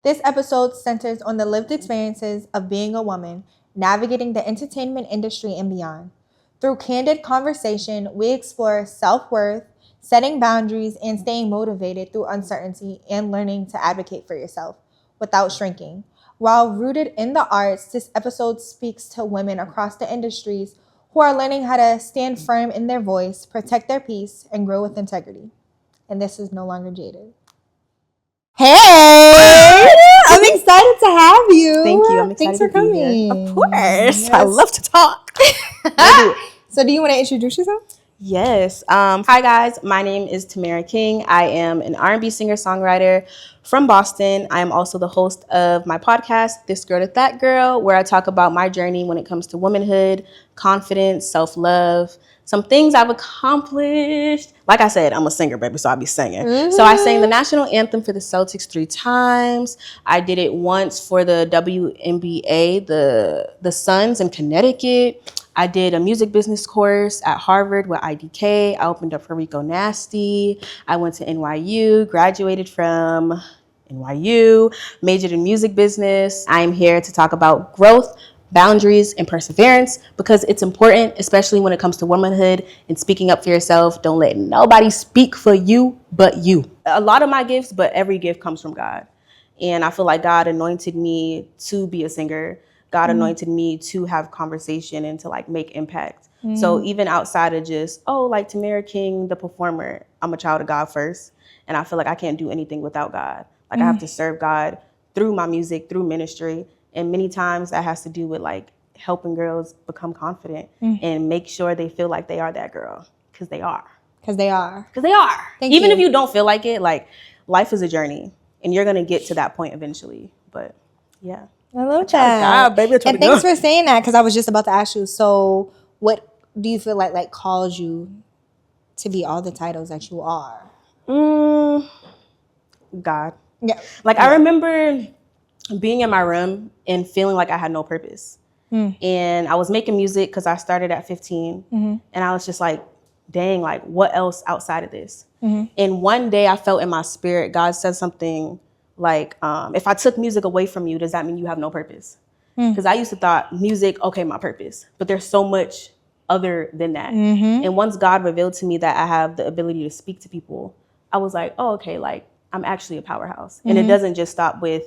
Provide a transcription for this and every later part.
This episode centers on the lived experiences of being a woman, navigating the entertainment industry and beyond. Through candid conversation, we explore self-worth, setting boundaries, and staying motivated through uncertainty and learning to advocate for yourself without shrinking. While rooted in the arts, this episode speaks to women across the industries who are learning how to stand firm in their voice, protect their peace, and grow with integrity. And this is No Longer Jaded. Hey! I'm excited to have you. Thank you. I'm excited Thanks for to be coming. here. Of course. Yes. I love to talk. So do you want to introduce yourself? Yes. Hi, guys. My name is Tamera King. I am an R&B singer-songwriter from Boston. I am also the host of my podcast, This Girl to That Girl, where I talk about my journey when it comes to womanhood, confidence, self-love, some things I've accomplished. Like I said, I'm a singer, baby, so I'll be singing. Mm-hmm. So I sang the national anthem for the Celtics 3 times. I did it once for the WNBA, the Suns in Connecticut. I did a music business course at Harvard with IDK. I opened up for Rico Nasty. I went to NYU, graduated from NYU, majored in music business. I am here to talk about growth, boundaries, and perseverance because it's important, especially when it comes to womanhood and speaking up for yourself. Don't let nobody speak for you but you. A lot of my gifts, but every gift comes from God. And I feel like God anointed me to be a singer. God anointed me to have conversation and to like make impact. So even outside of just, like Tamera King, the performer, I'm a child of God first. And I feel like I can't do anything without God. Like I have to serve God through my music, through ministry. And many times that has to do with like helping girls become confident and make sure they feel like they are that girl. Because they are. Because they are. Even if you don't feel like it, like life is a journey. And you're going to get to that point eventually. But yeah. I love that. God, baby, and thanks for saying that because I was just about to ask you. So what do you feel like calls you to be all the titles that you are? God. Yeah. Like I remember being in my room and feeling like I had no purpose. And I was making music because I started at 15. And I was just like, dang, like what else outside of this? And one day I felt in my spirit, God said something like, if I took music away from you, does that mean you have no purpose? Because I used to thought music, okay, my purpose. But there's so much other than that. And once God revealed to me that I have the ability to speak to people, I was like, oh, okay, like I'm actually a powerhouse. And it doesn't just stop with,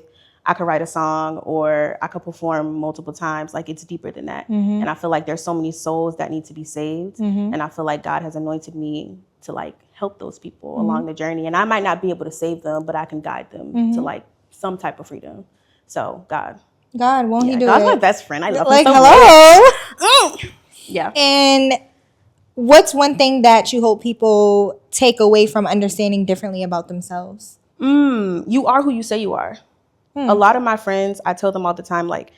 I could write a song or I could perform multiple times. Like it's deeper than that. And I feel like there's so many souls that need to be saved. And I feel like God has anointed me to like help those people along the journey. And I might not be able to save them, but I can guide them to like some type of freedom. So God, won't he do God's it? my best friend. I love like, him so hello. much. Yeah. And what's one thing that you hope people take away from understanding differently about themselves? You are who you say you are. A lot of my friends, I tell them all the time, like,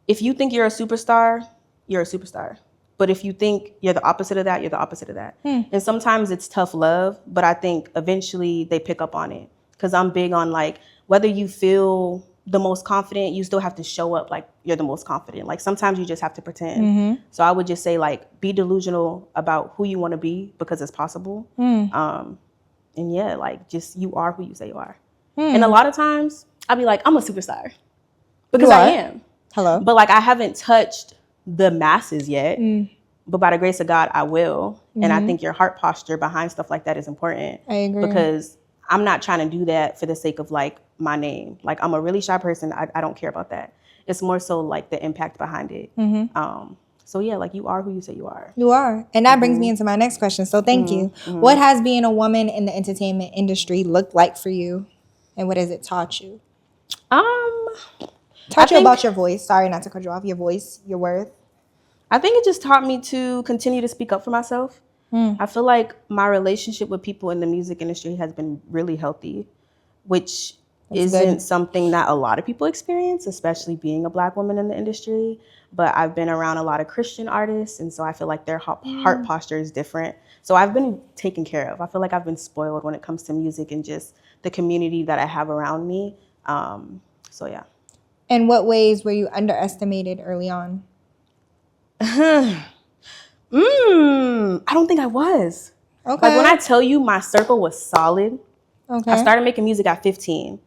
if you think you're a superstar, you're a superstar. But if you think you're the opposite of that, you're the opposite of that. And sometimes it's tough love, but I think eventually they pick up on it. Because I'm big on like, whether you feel the most confident, you still have to show up like you're the most confident. Like sometimes you just have to pretend. So I would just say like, be delusional about who you want to be because it's possible. And yeah, like just you are who you say you are. And a lot of times I'll be like, I'm a superstar because I am. Hello. But like I haven't touched the masses yet. But by the grace of God, I will. And I think your heart posture behind stuff like that is important. I agree. Because I'm not trying to do that for the sake of like my name. Like I'm a really shy person. I don't care about that. It's more so like the impact behind it. So yeah, like you are who you say you are. You are. And that brings me into my next question. So thank you. What has being a woman in the entertainment industry looked like for you? And what has it taught you? Taught you about your voice. Sorry not to cut you off. Your voice, your worth. I think it just taught me to continue to speak up for myself. I feel like my relationship with people in the music industry has been really healthy, which isn't something that a lot of people experience, especially being a Black woman in the industry. But I've been around a lot of Christian artists, and so I feel like their heart posture is different. So I've been taken care of. I feel like I've been spoiled when it comes to music and just the community that I have around me. So yeah. In what ways were you underestimated early on? I don't think I was. Okay. Like when I tell you my circle was solid, I started making music at 15.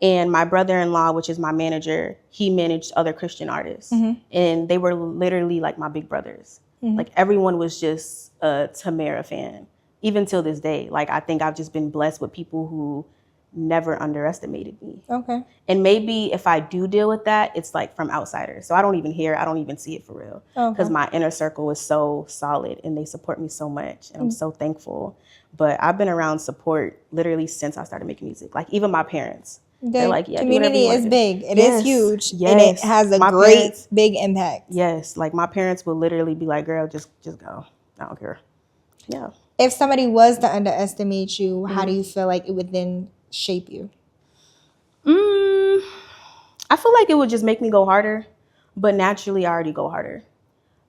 And my brother-in-law, which is my manager, he managed other Christian artists. And they were literally like my big brothers. Like everyone was just a Tamera fan, even till this day. Like I think I've just been blessed with people who never underestimated me. Okay. And maybe if I do deal with that, it's like from outsiders. So I don't even hear, I don't even see it for real. Because my inner circle is so solid and they support me so much. And I'm so thankful. But I've been around support literally since I started making music. Like even my parents. They're like, yeah, community is big. It is huge. Yes. And it has a great big impact. Yes. Like my parents will literally be like, girl, just go. I don't care. Yeah. If somebody was to underestimate you, how do you feel like it would then shape you? I feel like it would just make me go harder, but naturally I already go harder.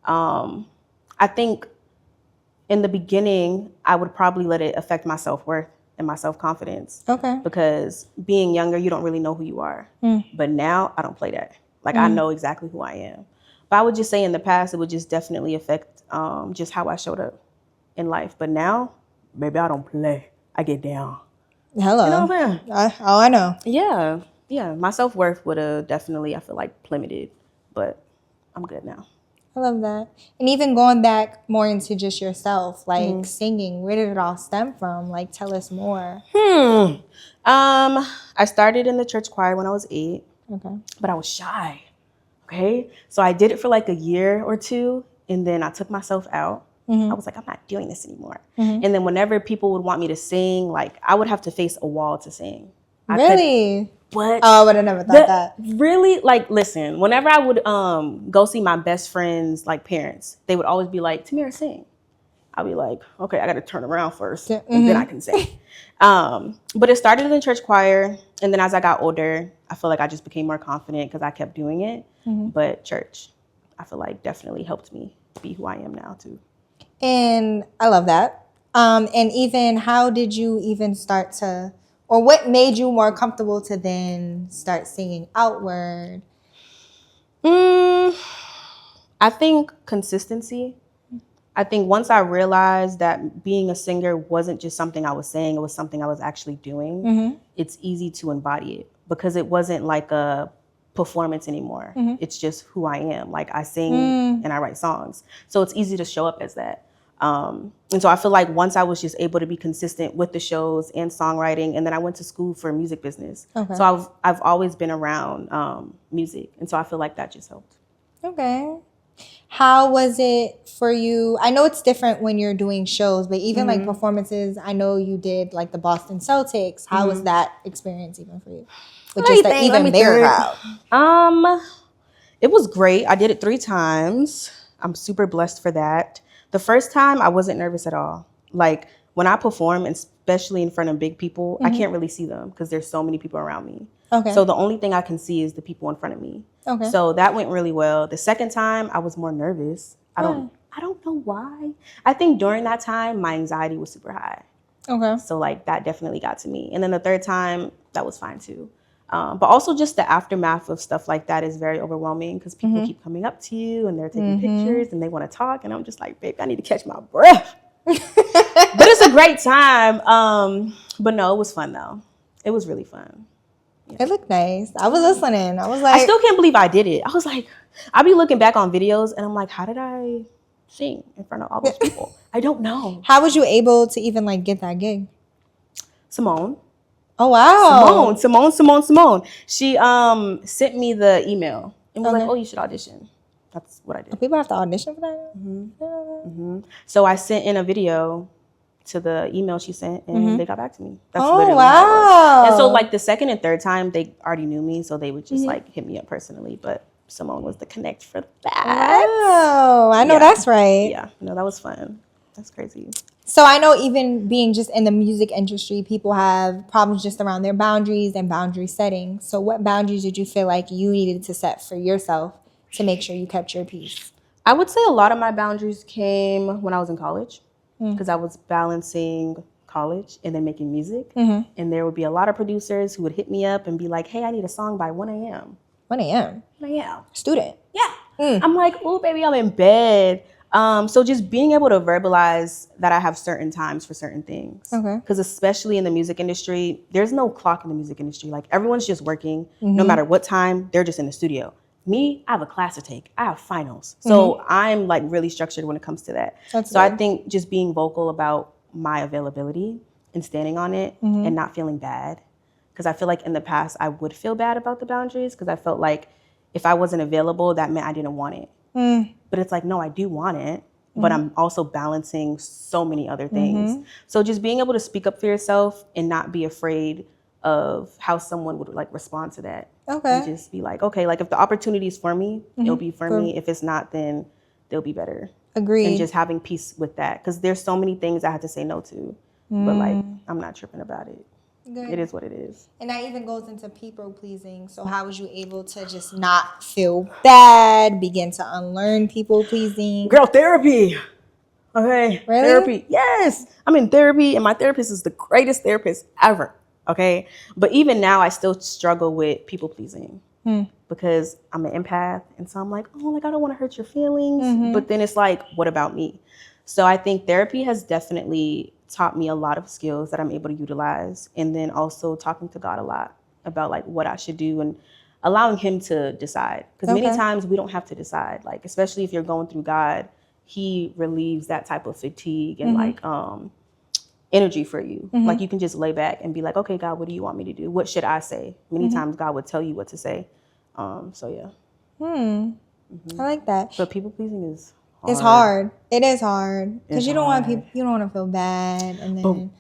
I think in the beginning, I would probably let it affect my self-worth and my self-confidence. Okay. Because being younger, you don't really know who you are. But now I don't play that. Like I know exactly who I am. But I would just say in the past, it would just definitely affect just how I showed up in life. But now, maybe I don't play. I get down. Hello. You know what I'm saying? I know. Yeah. Yeah. My self-worth would have definitely, I feel like, plummeted. But I'm good now. I love that. And even going back more into just yourself, like singing, where did it all stem from? Like, tell us more. I started in the church choir when I was 8. Okay. But I was shy. Okay. So I did it for like a year or two. And then I took myself out. I was like, I'm not doing this anymore. And then whenever people would want me to sing, like I would have to face a wall to sing. Really? What? Oh, I would have never thought that. Really? Like, listen, whenever I would go see my best friends' like parents, they would always be like, Tamera, sing. I'll be like, okay, I got to turn around first and then I can sing. But it started in the church choir. And then as I got older, I feel like I just became more confident because I kept doing it. But church, I feel like definitely helped me be who I am now too. And I love that. And even how did you even start to, or what made you more comfortable to then start singing outward? I think consistency. I think once I realized that being a singer wasn't just something I was saying, it was something I was actually doing, it's easy to embody it because it wasn't like a performance anymore. It's just who I am. Like I sing and I write songs. So it's easy to show up as that. And so I feel like once I was just able to be consistent with the shows and songwriting, and then I went to school for music business. So I've always been around music. And so I feel like that just helped. Okay. How was it for you? I know it's different when you're doing shows, but even like performances, I know you did like the Boston Celtics. How was that experience even for you? With just an even bigger crowd. It was great. I did it 3 times. I'm super blessed for that. The first time, I wasn't nervous at all. Like, when I perform, especially in front of big people, I can't really see them because there's so many people around me. Okay. So the only thing I can see is the people in front of me. Okay. So that went really well. The second time, I was more nervous. I don't know why. I think during that time, my anxiety was super high. Okay. So, like, that definitely got to me. And then the third time, that was fine, too. But also just the aftermath of stuff like that is very overwhelming because people keep coming up to you and they're taking pictures and they want to talk. And I'm just like, babe, I need to catch my breath. But it's a great time. But no, it was fun, though. It was really fun. Yeah. It looked nice. I was listening. I was like, I still can't believe I did it. I was like, I'll be looking back on videos and I'm like, how did I sing in front of all those people? I don't know. How was you able to even like get that gig? Simone. Oh, wow. Simone. She sent me the email and was like, oh, you should audition. That's what I did. People have to audition for that? So I sent in a video to the email she sent and they got back to me. That's literally wow. how it was. And so like the second and third time, they already knew me. So they would just like hit me up personally. But Simone was the connect for that. Oh, I know that's right. Yeah, no, that was fun. That's crazy. So I know even being just in the music industry, people have problems just around their boundaries and boundary setting. So what boundaries did you feel like you needed to set for yourself to make sure you kept your peace? I would say a lot of my boundaries came when I was in college because I was balancing college and then making music. And there would be a lot of producers who would hit me up and be like, hey, I need a song by 1 a.m. 1 a.m.? 1 a.m. Student. Yeah. I'm like, oh, baby, I'm in bed. So just being able to verbalize that I have certain times for certain things. Okay. Because especially in the music industry, there's no clock in the music industry. Like everyone's just working. No matter what time, they're just in the studio. Me, I have a class to take. I have finals. So I'm like really structured when it comes to that. That's so I good. think just being vocal about my availability and standing on it and not feeling bad. Because I feel like in the past, I would feel bad about the boundaries because I felt like if I wasn't available, that meant I didn't want it. But it's like, no, I do want it, but I'm also balancing so many other things. So just being able to speak up for yourself and not be afraid of how someone would like respond to that. Okay. And just be like, okay, like if the opportunity is for me, it'll be for me. If it's not, then they'll be better. Agreed. And just having peace with that. Because there's so many things I had to say no to. But like, I'm not tripping about it. Good. It is what it is. And that even goes into people pleasing. So how was you able to just not feel bad, begin to unlearn people pleasing? Girl, therapy. Okay. Really? Therapy. Yes. I'm in therapy and my therapist is the greatest therapist ever. Okay. But even now I still struggle with people pleasing because I'm an empath. And so I'm like, oh, like I don't want to hurt your feelings. But then it's like, what about me? So I think therapy has definitely taught me a lot of skills that I'm able to utilize. And then also talking to God a lot about like what I should do and allowing him to decide. Because many times we don't have to decide, like, especially if you're going through God, he relieves that type of fatigue and like energy for you. Like you can just lay back and be like, okay, God, what do you want me to do? What should I say? Many times God would tell you what to say. So yeah. I like that. But people pleasing is hard. It's hard. It is hard because It's you don't want hard. people. You don't want to feel bad, and then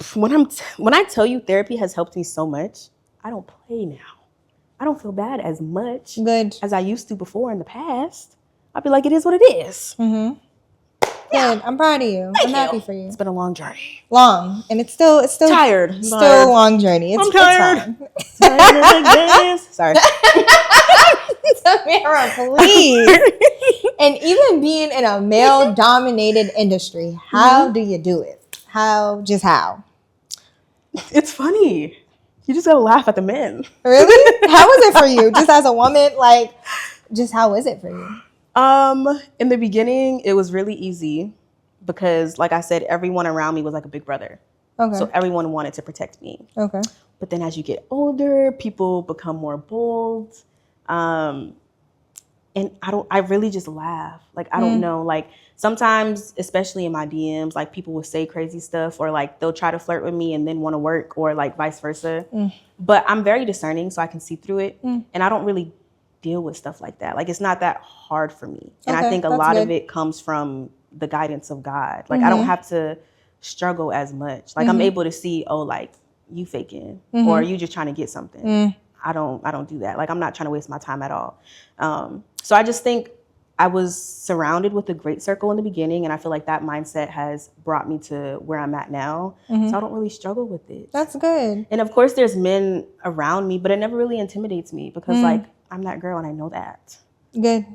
When I tell you therapy has helped me so much, I don't play now. I don't feel bad as much good. as I used to before in the past. I'd be like, it is what it is. Good. I'm proud of you. I'm happy for you. It's been a long journey. Long, and it's still Tired. Still a long journey. I'm tired. It's fine. Sorry. Tamera, please. And even being in a male-dominated industry, how do you do it? How? It's funny. You just gotta laugh at the men. Really? How was it for you? Just as a woman, like, just how is it for you? In the beginning, it was really easy because, like I said, everyone around me was like a big brother. Okay. So everyone wanted to protect me. Okay. But then as you get older, people become more bold. And I really just laugh. Like, I don't know. Like, sometimes, especially in my DMs, like, people will say crazy stuff or, like, they'll try to flirt with me and then want to work or, like, vice versa. But I'm very discerning, so I can see through it. And I don't really deal with stuff like that. Like, it's not that hard for me. And I think a lot of it comes from the guidance of God. Like, I don't have to struggle as much. Like, I'm able to see, oh, like, you faking or you just trying to get something. I don't do that. Like, I'm not trying to waste my time at all. So I just think I was surrounded with a great circle in the beginning, and I feel like that mindset has brought me to where I'm at now. So I don't really struggle with it. That's good. And of course there's men around me, but it never really intimidates me because like I'm that girl and I know that. Good.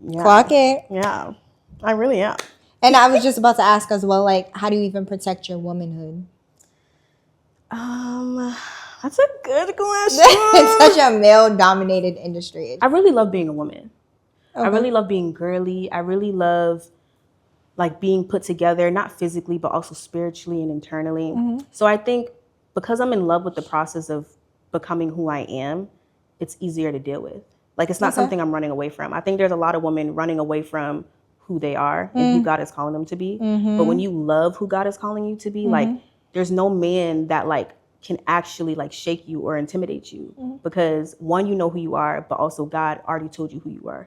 Yeah. Clock it. Yeah, I really am. And I was just about to ask as well, like, how do you even protect your womanhood? That's a good question. It's such a male-dominated industry. I really love being a woman. Okay. I really love being girly. I really love like being put together, not physically, but also spiritually and internally. So I think because I'm in love with the process of becoming who I am, it's easier to deal with. Like, it's not something I'm running away from. I think there's a lot of women running away from who they are and who God is calling them to be. But when you love who God is calling you to be, like, there's no man that like can actually like shake you or intimidate you because one, you know who you are, but also God already told you who you are.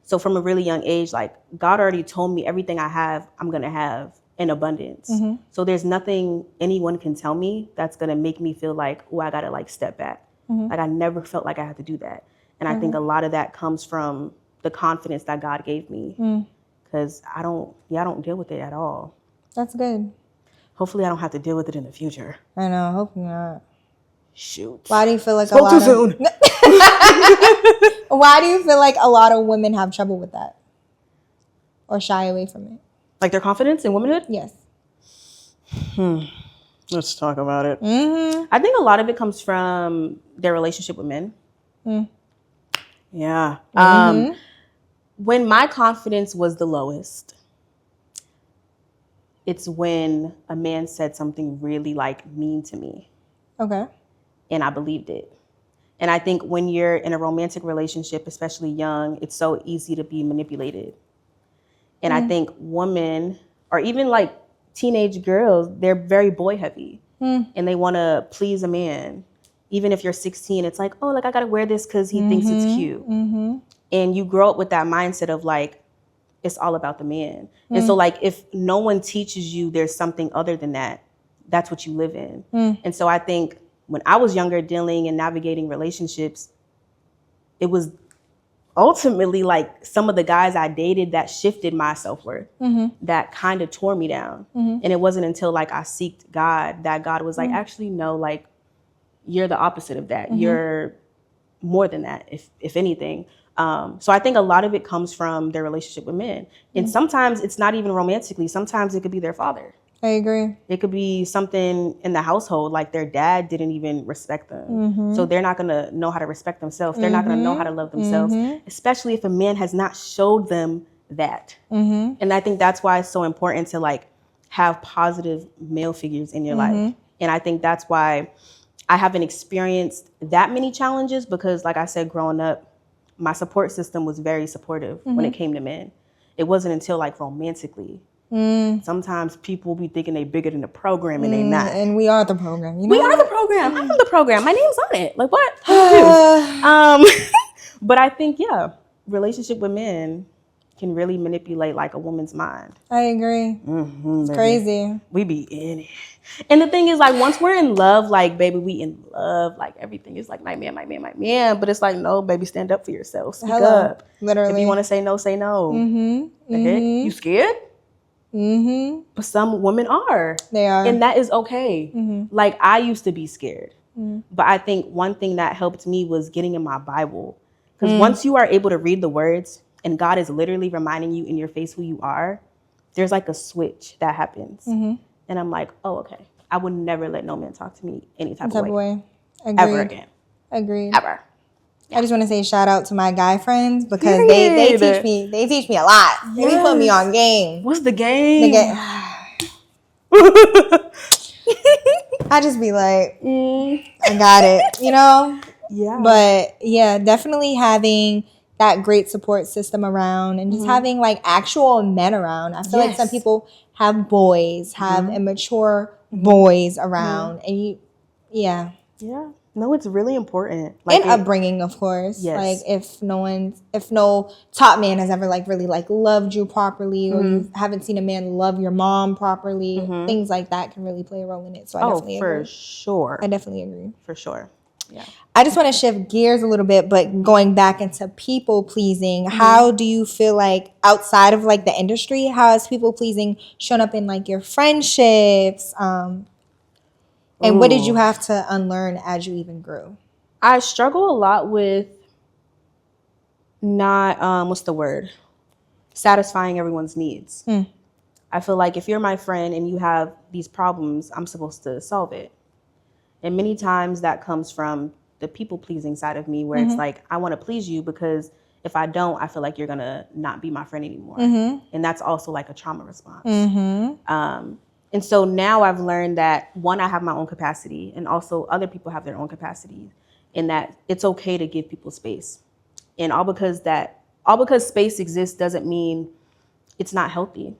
So from a really young age, like God already told me everything I have, I'm going to have in abundance. So there's nothing anyone can tell me that's going to make me feel like, oh, I got to like step back. Like, I never felt like I had to do that. And I think a lot of that comes from the confidence that God gave me because I don't deal with it at all. That's good. Hopefully I don't have to deal with it in the future. I know. I hope not. Shoot. Why do you feel like Spoke too soon. Why do you feel like a lot of women have trouble with that or shy away from it? Like their confidence in womanhood? Yes. Let's talk about it. I think a lot of it comes from their relationship with men. Yeah. When my confidence was the lowest, it's when a man said something really like mean to me. Okay. And I believed it. And I think when you're in a romantic relationship, especially young, it's so easy to be manipulated. And I think women, or even like teenage girls, they're very boy heavy and they want to please a man. Even if you're 16, it's like, oh, like I got to wear this because he thinks it's cute. And you grow up with that mindset of like, it's all about the man. And so like, if no one teaches you there's something other than that, that's what you live in. And so I think when I was younger, dealing and navigating relationships, it was ultimately like some of the guys I dated that shifted my self-worth, that kind of tore me down. And it wasn't until like I seeked God that God was like, actually, no, like you're the opposite of that. You're more than that, if anything. So I think a lot of it comes from their relationship with men. And sometimes it's not even romantically. Sometimes it could be their father. I agree. It could be something in the household, like their dad didn't even respect them. So they're not going to know how to respect themselves. They're not going to know how to love themselves, especially if a man has not showed them that. And I think that's why it's so important to like have positive male figures in your life. And I think that's why I haven't experienced that many challenges because, like I said, growing up, my support system was very supportive when it came to men. It wasn't until like romantically. Sometimes people be thinking they bigger than the program and they not. And we are the program. You know? We are the program. I'm the program. My name's on it. Like what? But I think, yeah, relationship with men can really manipulate like a woman's mind. I agree. It's crazy. We be in it. And the thing is, like, once we're in love, like, baby, we in love. Like, everything is like, my man, my man, my man. But it's like, no, baby, stand up for yourself. Speak up. Literally. If you want to say no, say no. The heck? You scared? But some women are. They are. And that is okay. Like, I used to be scared. But I think one thing that helped me was getting in my Bible. Because once you are able to read the words and God is literally reminding you in your face who you are, there's like a switch that happens. And I'm like, oh, okay. I would never let no man talk to me any type of way. Agreed. Ever again. Agreed. Ever. I just want to say shout out to my guy friends because they teach me a lot. They be putting me on game. What's the game? I just be like, I got it, you know? Yeah. But yeah, definitely having that great support system around and just having like actual men around. I feel like some people have boys, have immature boys around, and yeah. No, it's really important. Like, and upbringing, of course. Yes. Like if no top man has ever like really like loved you properly, or you haven't seen a man love your mom properly, things like that can really play a role in it. So I definitely agree. Sure. I definitely agree. For sure. Yeah. I just want to shift gears a little bit, but going back into people pleasing, how do you feel like outside of like the industry, how has people pleasing shown up in like your friendships? And what did you have to unlearn as you even grew? I struggle a lot with not, satisfying everyone's needs. I feel like if you're my friend and you have these problems, I'm supposed to solve it. And many times that comes from the people-pleasing side of me where it's like, I want to please you because if I don't, I feel like you're going to not be my friend anymore. And that's also like a trauma response. And so now I've learned that, one, I have my own capacity, and also other people have their own capacity, and that it's okay to give people space. And all because space exists doesn't mean it's not healthy.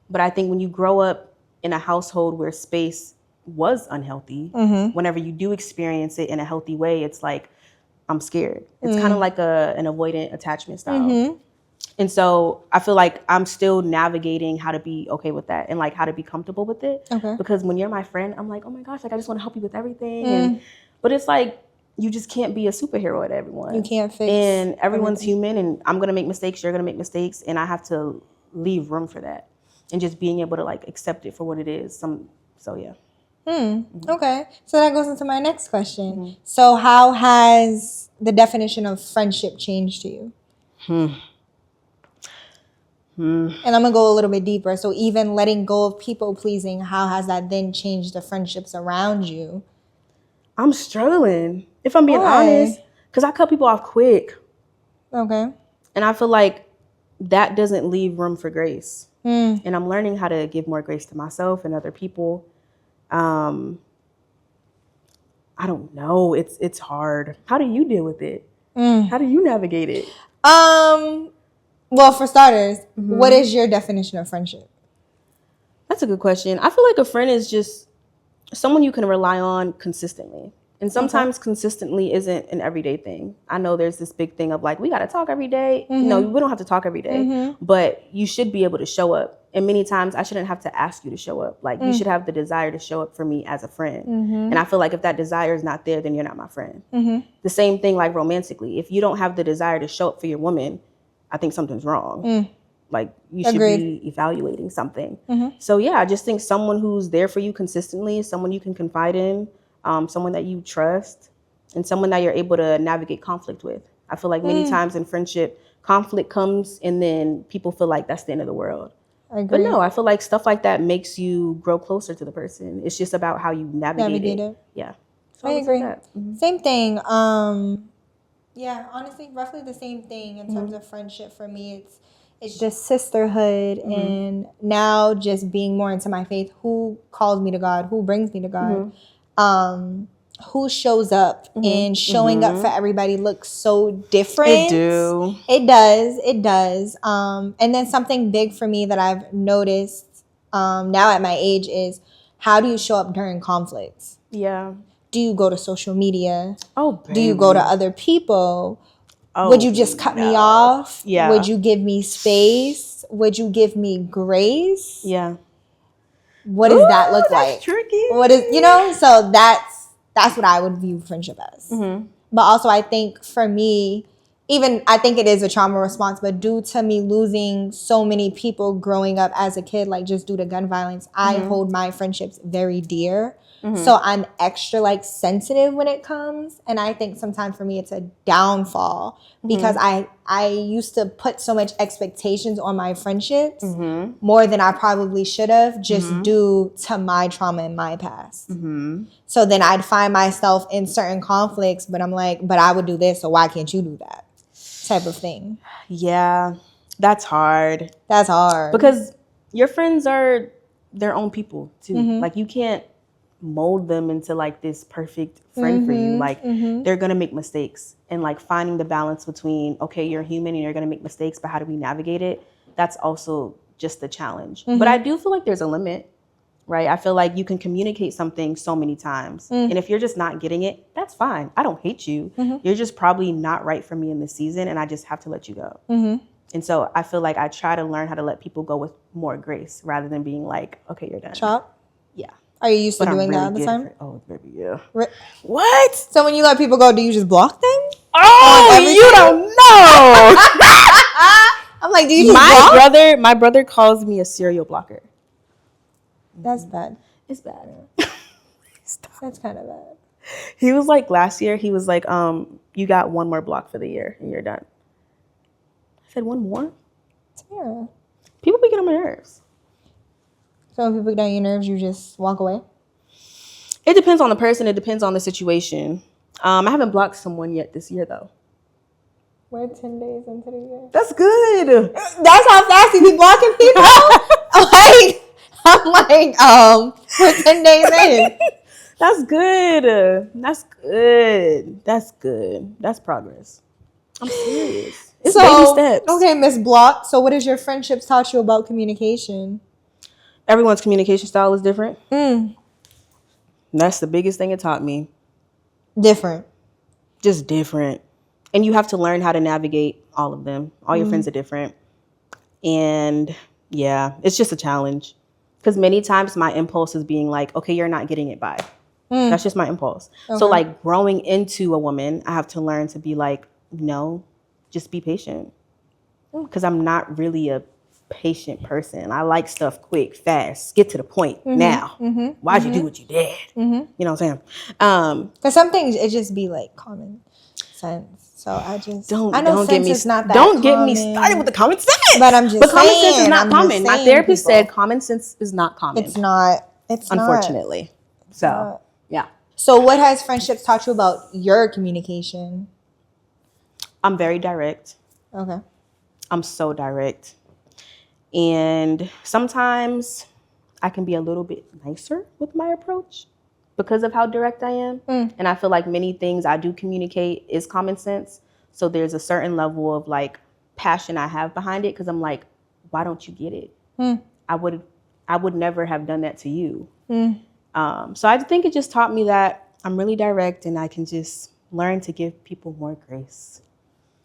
But I think when you grow up in a household where space was unhealthy, whenever you do experience it in a healthy way, it's like, I'm scared. It's kind of like an avoidant attachment style. And so I feel like I'm still navigating how to be okay with that and like how to be comfortable with it. Because when you're my friend, I'm like, oh my gosh, like I just want to help you with everything. But it's like, you just can't be a superhero at everyone. You can't fix And everyone's human, and I'm going to make mistakes. You're going to make mistakes. And I have to leave room for that. And just being able to like accept it for what it is. So yeah. Okay. So that goes into my next question. So how has the definition of friendship changed to you? And I'm going to go a little bit deeper. So even letting go of people pleasing, how has that then changed the friendships around you? I'm struggling, if I'm being honest, because I cut people off quick. Okay. And I feel like that doesn't leave room for grace. And I'm learning how to give more grace to myself and other people. I don't know. It's hard. How do you deal with it? How do you navigate it? Well, for starters, what is your definition of friendship? That's a good question. I feel like a friend is just someone you can rely on consistently. And sometimes consistently isn't an everyday thing. I know there's this big thing of like, we got to talk every day. No, we don't have to talk every day, but you should be able to show up. And many times I shouldn't have to ask you to show up. Like you should have the desire to show up for me as a friend. And I feel like if that desire is not there, then you're not my friend. The same thing like romantically. If you don't have the desire to show up for your woman, I think something's wrong. Like you should be evaluating something. So yeah, I just think someone who's there for you consistently, someone you can confide in, someone that you trust, and someone that you're able to navigate conflict with. I feel like many times in friendship, conflict comes and then people feel like that's the end of the world. I agree. But no, I feel like stuff like that makes you grow closer to the person. It's just about how you navigate it. Yeah. So I agree. Same thing. Yeah, honestly, roughly the same thing in terms of friendship for me. It's just sisterhood and now just being more into my faith. Who calls me to God? Who brings me to God? Who shows up and showing up for everybody looks so different. It does. And then something big for me that I've noticed now at my age is how do you show up during conflicts? Yeah. Do you go to social media? Oh, baby. Do you go to other people? Would you just cut me off? Yeah. Would you give me space? Would you give me grace? Yeah. What does that look like? That's tricky. What is, so that's what I would view friendship as. But also I think for me, even I think it is a trauma response, but due to me losing so many people growing up as a kid, like just due to gun violence, I hold my friendships very dear. So I'm extra like sensitive when it comes. And I think sometimes for me it's a downfall because I used to put so much expectations on my friendships more than I probably should have just due to my trauma in my past. So then I'd find myself in certain conflicts, but I'm like, but I would do this, so why can't you do that? Type of thing. Yeah, that's hard. That's hard. Because your friends are their own people too. Like you can't mold them into like this perfect friend for you. Like they're gonna make mistakes, and like finding the balance between, okay, you're human and you're gonna make mistakes, but how do we navigate it? That's also just the challenge. But I do feel like there's a limit, right? I feel like you can communicate something so many times, and if you're just not getting it, that's fine. I don't hate you. You're just probably not right for me in this season, and I just have to let you go. And so I feel like I try to learn how to let people go with more grace rather than being like, okay, you're done. Chop? Yeah. Are you used to doing that all the time? Oh, baby, yeah. What? So when you let people go, do you just block them? Oh, you don't know. I'm like, do you just block? My brother calls me a serial blocker. That's bad. It's bad. That's kind of bad. He was like, last year, he was like, you got one more block for the year and you're done. I said, one more? Tamera. People be getting on my nerves. So when people get on your nerves, you just walk away? It depends on the person. It depends on the situation. I haven't blocked someone yet this year, though. We're 10 days into the year. That's good. That's how fast you be blocking people? I'm like, we're 10 days in. That's good. That's good. That's good. That's progress. I'm serious. It's baby steps. Okay, Miss Block. So what has your friendships taught you about communication? Everyone's communication style is different. That's the biggest thing it taught me. Different. Just different. And you have to learn how to navigate all of them. All your friends are different. And yeah, it's just a challenge. Because many times my impulse is being like, okay, you're not getting it, bye. That's just my impulse. Okay. So like growing into a woman, I have to learn to be like, no, just be patient. Because I'm not really a patient person. I like stuff quick, fast, get to the point now. Why'd you do what you did? You know what I'm saying? Because some things, it just be like common sense. So I just don't get me started with the common sense. But I'm just common sense is not common. My therapist said common sense is not common. It's not. Unfortunately. So yeah. So what has friendships taught you about your communication? I'm very direct. Okay. I'm so direct. And sometimes I can be a little bit nicer with my approach because of how direct I am. And I feel like many things I do communicate is common sense. So there's a certain level of like passion I have behind it because I'm like, why don't you get it? I would never have done that to you. So I think it just taught me that I'm really direct and I can just learn to give people more grace.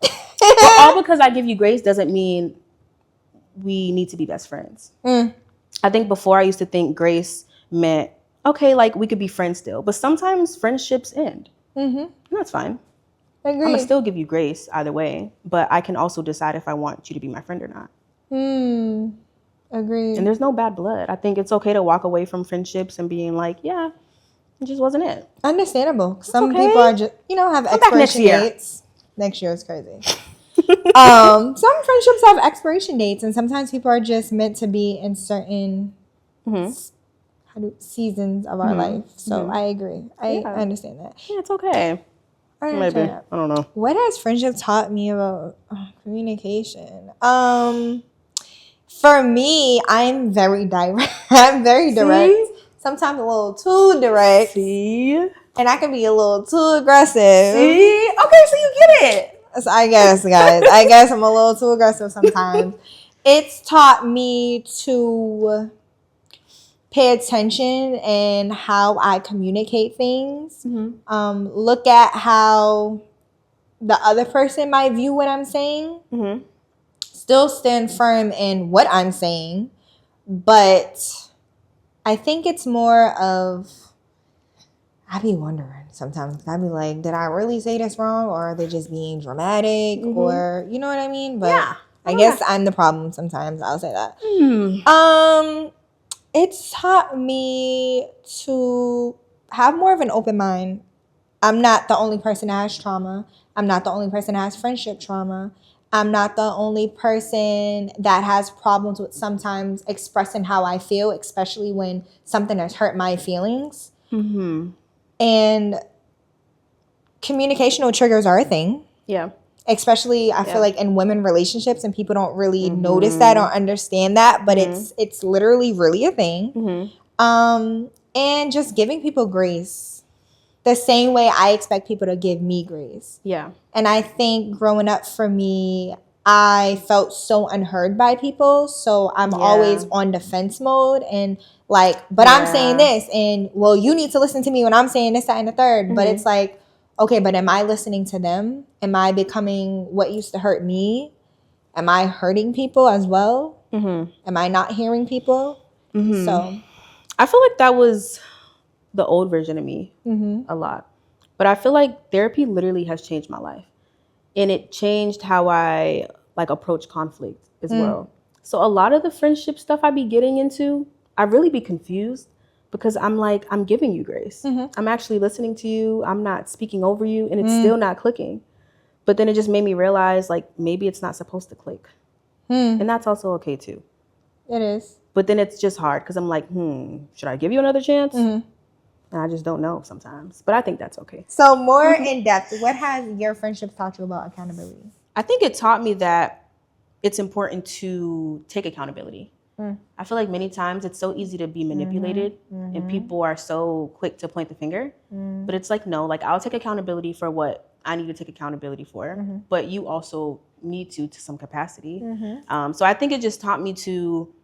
But all because I give you grace doesn't mean we need to be best friends. I think before I used to think grace meant, okay, like we could be friends still. But sometimes friendships end. And that's fine. I'm going to still give you grace either way. But I can also decide if I want you to be my friend or not. Agreed. And there's no bad blood. I think it's okay to walk away from friendships and being like, yeah, it just wasn't it. Understandable. Some people are just, have Come back next expiration year. dates. Next year is crazy. Some friendships have expiration dates, and sometimes people are just meant to be in certain seasons of our life. So I agree. I understand that. Yeah, it's okay. Maybe. I don't know. What has friendship taught me about communication? For me, I'm very direct. See? Sometimes a little too direct. See? And I can be a little too aggressive. See? Okay, so you get it. So I guess, guys. I guess I'm a little too aggressive sometimes. It's taught me to pay attention in how I communicate things. Look at how the other person might view what I'm saying. Still stand firm in what I'm saying. But I think it's more of, I be wondering sometimes. I be like, did I really say this wrong? Or are they just being dramatic? Or, you know what I mean? But yeah. I guess I'm the problem sometimes. I'll say that. It's taught me to have more of an open mind. I'm not the only person that has trauma. I'm not the only person that has friendship trauma. I'm not the only person that has problems with sometimes expressing how I feel, especially when something has hurt my feelings. And communicational triggers are a thing. Yeah. Especially, I feel like in women relationships, and people don't really notice that or understand that, but it's literally really a thing. And just giving people grace the same way I expect people to give me grace. Yeah. And I think growing up for me, I felt so unheard by people. So I'm always on defense mode and like, but I'm saying this and well, you need to listen to me when I'm saying this, that, and the third. But it's like, okay, but am I listening to them? Am I becoming what used to hurt me? Am I hurting people as well? Am I not hearing people? So I feel like that was the old version of me a lot. But I feel like therapy literally has changed my life. And it changed how I like approach conflict as well. So a lot of the friendship stuff I be getting into, I really be confused because I'm like, I'm giving you grace. I'm actually listening to you. I'm not speaking over you and it's still not clicking. But then it just made me realize like maybe it's not supposed to click. And that's also okay too. It is. But then it's just hard because I'm like, should I give you another chance? And I just don't know sometimes. But I think that's okay. So more in depth, what has your friendship taught you about accountability? I think it taught me that it's important to take accountability. I feel like many times it's so easy to be manipulated and people are so quick to point the finger. But it's like, no, like I'll take accountability for what I need to take accountability for. But you also need to some capacity. So I think it just taught me to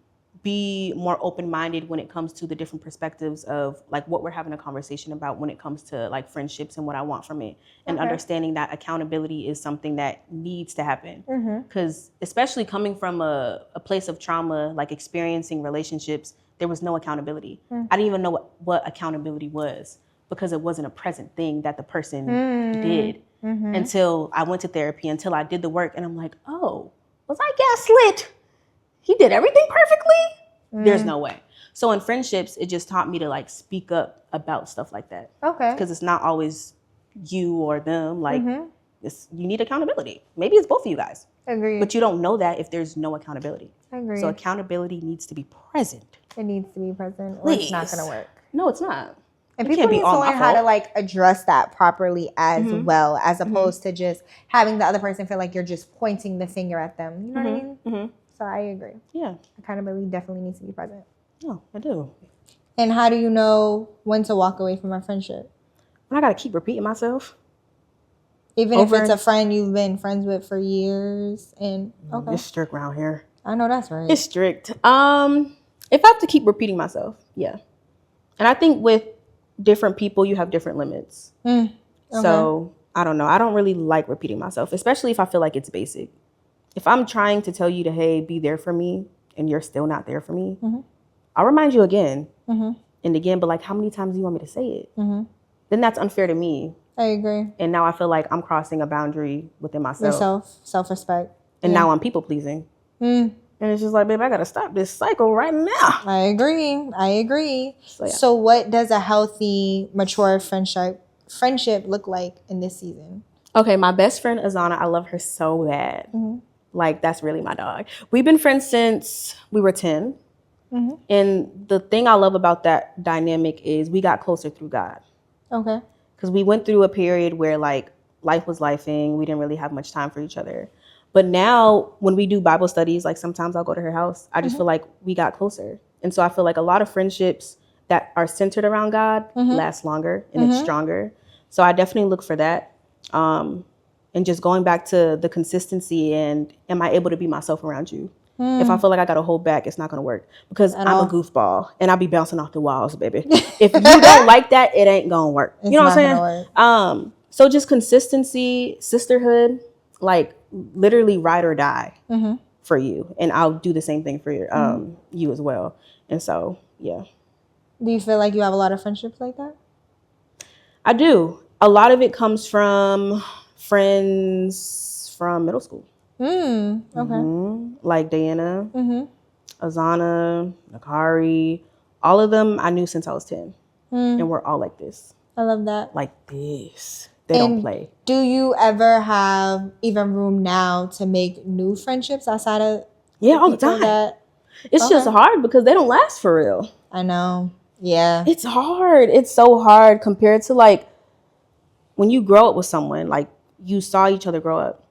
be more open-minded when it comes to the different perspectives of like what we're having a conversation about when it comes to like friendships and what I want from it and understanding that accountability is something that needs to happen because especially coming from a place of trauma, like experiencing relationships, there was no accountability. I didn't even know what accountability was because it wasn't a present thing that the person did until I went to therapy, until I did the work and I'm like, oh, was I gaslit? He did everything perfectly? There's no way. So in friendships, it just taught me to like speak up about stuff like that. Okay. Because it's not always you or them. Like you need accountability. Maybe it's both of you guys. Agreed. But you don't know that if there's no accountability. Agreed. So accountability needs to be present. It needs to be present or it's not going to work. No, it's not. And people need to learn how to like address that properly as well, as opposed to just having the other person feel like you're just pointing the finger at them. You know what I mean? So I agree. Yeah. Accountability definitely needs to be present. No, I do. And how do you know when to walk away from a friendship? And I got to keep repeating myself. Even if it's a friend you've been friends with for years. And okay. It's strict around here. I know that's right. It's strict. If I have to keep repeating myself, yeah. And I think with different people, you have different limits. Okay. So I don't know. I don't really like repeating myself, especially if I feel like it's basic. If I'm trying to tell you to, hey, be there for me, and you're still not there for me, I'll remind you again and again. But like, how many times do you want me to say it? Then that's unfair to me. I agree. And now I feel like I'm crossing a boundary within myself. Self-respect. And now I'm people pleasing. And it's just like, babe, I got to stop this cycle right now. I agree. So what does a healthy, mature friendship look like in this season? Okay, my best friend, Azana, I love her so bad. Like, that's really my dog. We've been friends since we were 10. And the thing I love about that dynamic is we got closer through God. Okay. Because we went through a period where, like, life was lifing. We didn't really have much time for each other. But now when we do Bible studies, like sometimes I'll go to her house. I just feel like we got closer. And so I feel like a lot of friendships that are centered around God last longer and it's stronger. So I definitely look for that. And just going back to the consistency and am I able to be myself around you? If I feel like I got to hold back, it's not going to work because I'm a goofball and I'll be bouncing off the walls, baby. If you don't like that, it ain't going to work. You know what I'm saying? So just consistency, sisterhood, like literally ride or die for you. And I'll do the same thing for you as well. And so, yeah. Do you feel like you have a lot of friendships like that? I do. A lot of it comes from friends from middle school. Okay. Like Diana, Azana, Nakari, all of them I knew since I was 10. And we're all like this. I love that. Like this. They don't play. Do you ever have even room now to make new friendships outside of all the time? It's just hard because they don't last for real. I know. Yeah. It's hard. It's so hard compared to like when you grow up with someone, like you saw each other grow up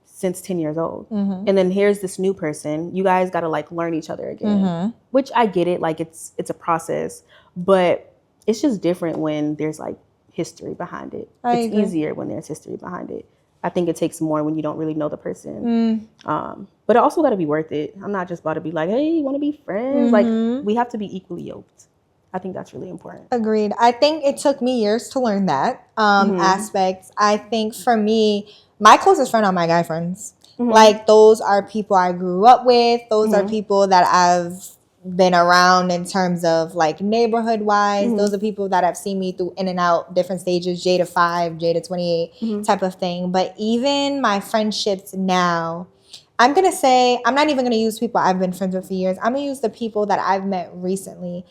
since 10 years old. And then here's this new person. You guys got to like learn each other again, which I get it. Like it's a process, but it's just different when there's like history behind it. It's easier when there's history behind it. I think it takes more when you don't really know the person. But it also got to be worth it. I'm not just about to be like, hey, you want to be friends? Like we have to be equally yoked. I think that's really important. Agreed. I think it took me years to learn that aspect. I think for me, my closest friend are my guy friends. Like those are people I grew up with. Those are people that I've been around in terms of like neighborhood wise. Those are people that have seen me through in and out different stages, J to 5, J to 28 type of thing. But even my friendships now, I'm going to say, I'm not even going to use people I've been friends with for years. I'm going to use the people that I've met recently.